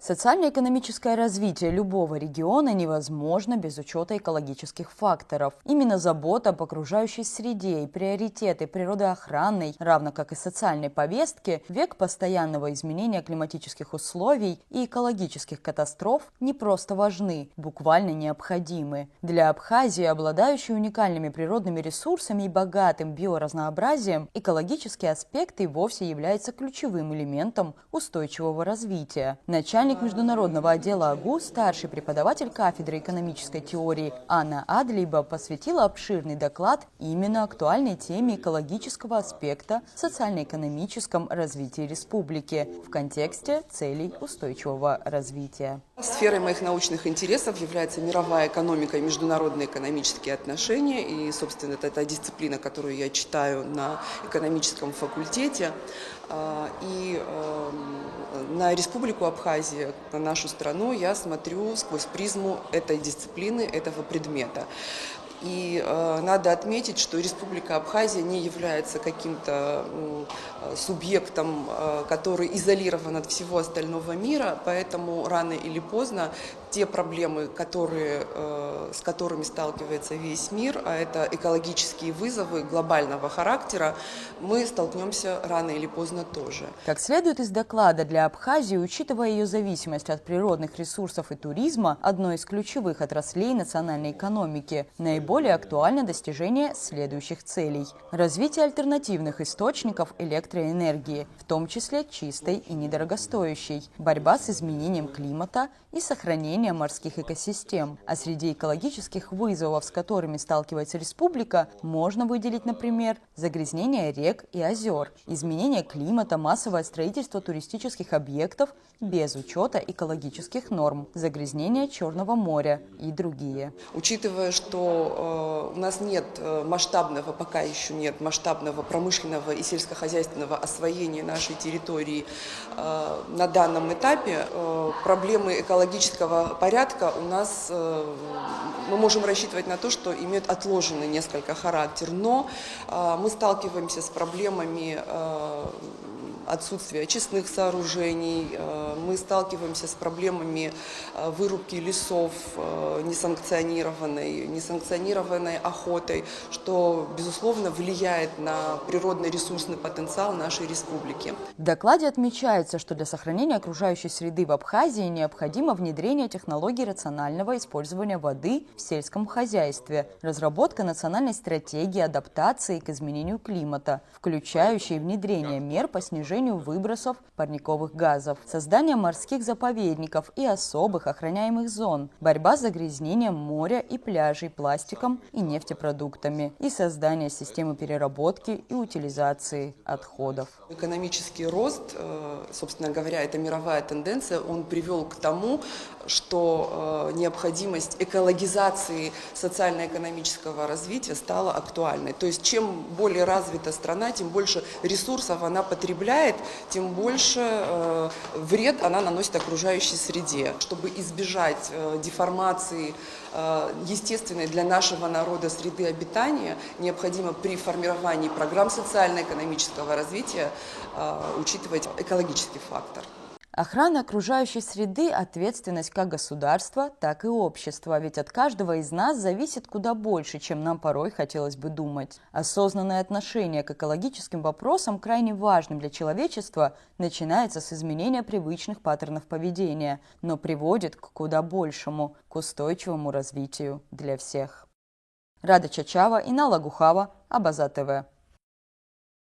Социально-экономическое развитие любого региона невозможно без учета экологических факторов. Именно забота об окружающей среде и приоритеты природоохранной, равно как и социальной повестки, в век постоянного изменения климатических условий и экологических катастроф не просто важны, буквально необходимы. Для Абхазии, обладающей уникальными природными ресурсами и богатым биоразнообразием, экологический аспект и вовсе является ключевым элементом устойчивого развития. Начальник международного отдела АГУ, старший преподаватель кафедры экономической теории Анна Адлиба посвятила обширный доклад именно актуальной теме экологического аспекта в социально-экономическом развитии республики в контексте целей устойчивого развития. Сферой моих научных интересов является мировая экономика и международные экономические отношения. И, собственно, это та дисциплина, которую я читаю на экономическом факультете. И на Республику Абхазия, на нашу страну, я смотрю сквозь призму этой дисциплины, этого предмета. И надо отметить, что Республика Абхазия не является каким-то субъектом, который изолирован от всего остального мира, поэтому рано или поздно те проблемы, с которыми сталкивается весь мир, а это экологические вызовы глобального характера, мы столкнемся рано или поздно тоже. Как следует из доклада, для Абхазии, учитывая ее зависимость от природных ресурсов и туризма, одной из ключевых отраслей национальной экономики, наиболее актуально достижение следующих целей: развитие альтернативных источников электроэнергии, в том числе чистой и недорогостоящей, борьба с изменением климата и сохранение морских экосистем. А среди экологических вызовов, с которыми сталкивается республика, можно выделить, например, загрязнение рек и озер, изменение климата, массовое строительство туристических объектов без учета экологических норм, загрязнение Черного моря и другие. Учитывая, что у нас пока еще нет масштабного промышленного и сельскохозяйственного освоения нашей территории на данном этапе, проблемы экологического порядка у нас, мы можем рассчитывать на то, что имеют отложенный несколько характер, но мы сталкиваемся с проблемами отсутствия очистных сооружений, мы сталкиваемся с проблемами вырубки лесов несанкционированной охотой, что, безусловно, влияет на природно-ресурсный потенциал нашей республики. В докладе отмечается, что для сохранения окружающей среды в Абхазии необходимо внедрение технологий рационального использования воды в сельском хозяйстве, разработка национальной стратегии адаптации к изменению климата, включающей внедрение мер по снижению выбросов парниковых газов, создание морских заповедников и особых охраняемых зон, борьба с загрязнением моря и пляжей пластиком и нефтепродуктами и создание системы переработки и утилизации отходов. Экономический рост, собственно говоря, это мировая тенденция, он привел к тому, что необходимость экологизации социально-экономического развития стала актуальной. То есть чем более развита страна, тем больше ресурсов она потребляет, тем больше вред она наносит окружающей среде. Чтобы избежать деформации естественной для нашего народа среды обитания, необходимо при формировании программ социально-экономического развития учитывать экологический фактор. Охрана окружающей среды – ответственность как государства, так и общества, ведь от каждого из нас зависит куда больше, чем нам порой хотелось бы думать. Осознанное отношение к экологическим вопросам, крайне важным для человечества, начинается с изменения привычных паттернов поведения, но приводит к куда большему, к устойчивому развитию для всех. Рада Чачава, Инна Лагухава, Абаза ТВ.